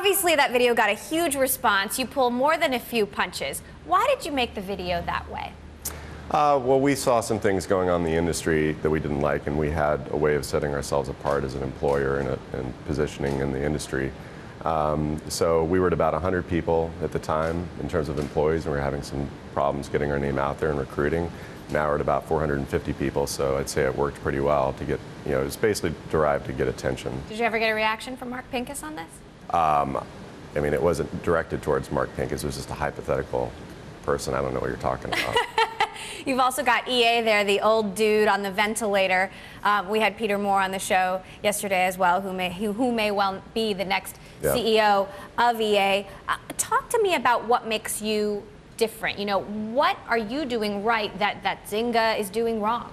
Obviously, that video got a huge response. You pull more than a few punches. Why did you make the video that way? Well, we saw some things going on in the industry that we didn't like, and we had a way of setting ourselves apart as an employer and positioning in the industry. So we were at about 100 people at the time in terms of employees, and we were having some problems getting our name out there and recruiting. Now we're at about 450 people, so I'd say it worked pretty well to get, it's basically derived to get attention. Did you ever get a reaction from Mark Pincus on this? I mean, it wasn't directed towards Mark Pincus, it was just a hypothetical person. I don't know what you're talking about. You've also got EA there, the old dude on the ventilator. We had Peter Moore on the show yesterday as well, who may well be the next CEO of EA. Talk to me about what makes you different. What are you doing right that Zynga is doing wrong?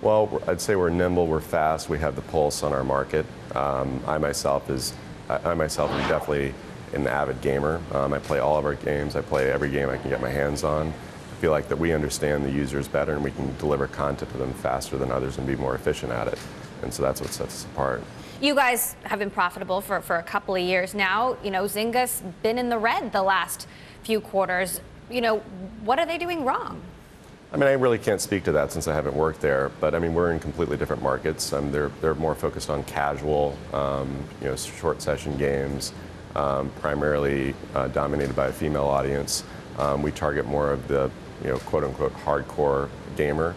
Well, I'd say we're nimble, we're fast, we have the pulse on our market. I myself am definitely an avid gamer. I play all of our games. I play every game I can get my hands on. I feel like that we understand the users better and we can deliver content to them faster than others and be more efficient at it. And so that's what sets us apart. You guys have been profitable for a couple of years now. Zynga's been in the red the last few quarters. What are they doing wrong? I mean, I really can't speak to that since I haven't worked there, but I mean, we're in completely different markets. They're more focused on casual, short session games, primarily dominated by a female audience. We target more of the, quote unquote, hardcore gamer,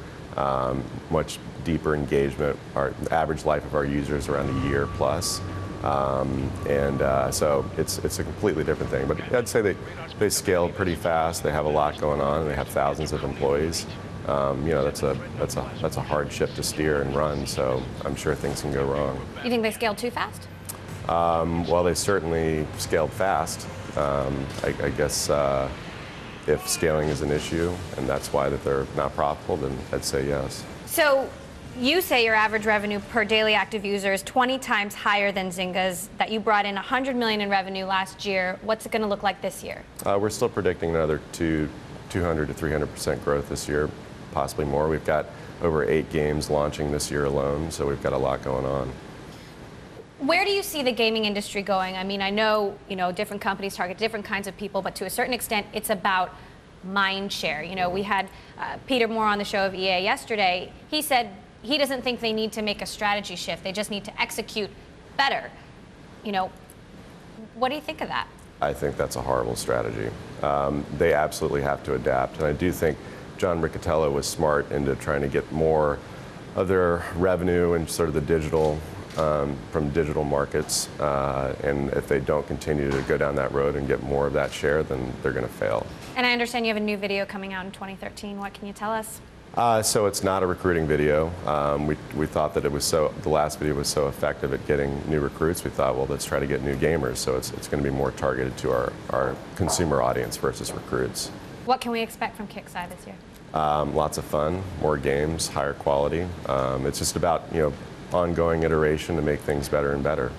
much deeper engagement. Our average life of our users around a year plus. So it's a completely different thing. But I'd say they scaled pretty fast. They have a lot going on. They have thousands of employees. That's a hard ship to steer and run. So I'm sure things can go wrong. You think they scaled too fast? Well, they certainly scaled fast. I guess if scaling is an issue and that's why that they're not profitable, then I'd say yes. So you say your average revenue per daily active user is 20 times higher than Zynga's, that you brought in $100 million in revenue last year. What's it going to look like this year? We're still predicting another 200 to 300% growth this year, possibly more. We've got over 8 games launching this year alone, so we've got a lot going on. Where do you see the gaming industry going? I mean, I know, different companies target different kinds of people, but to a certain extent, it's about mind share. We had Peter Moore on the show of EA yesterday. He said he doesn't think they need to make a strategy shift. They just need to execute better. What do you think of that? I think that's a horrible strategy. They absolutely have to adapt, and I do think John Riccitiello was smart into trying to get more of their revenue and sort of the digital from digital markets, and if they don't continue to go down that road and get more of that share, then they're going to fail. And I understand you have a new video coming out in 2013. What can you tell us? So it's not a recruiting video. We thought that the last video was so effective at getting new recruits, we thought, well, let's try to get new gamers. So it's going to be more targeted to our consumer audience versus recruits. What can we expect from Kixeye this year? Lots of fun, more games, higher quality. It's just about, ongoing iteration to make things better and better.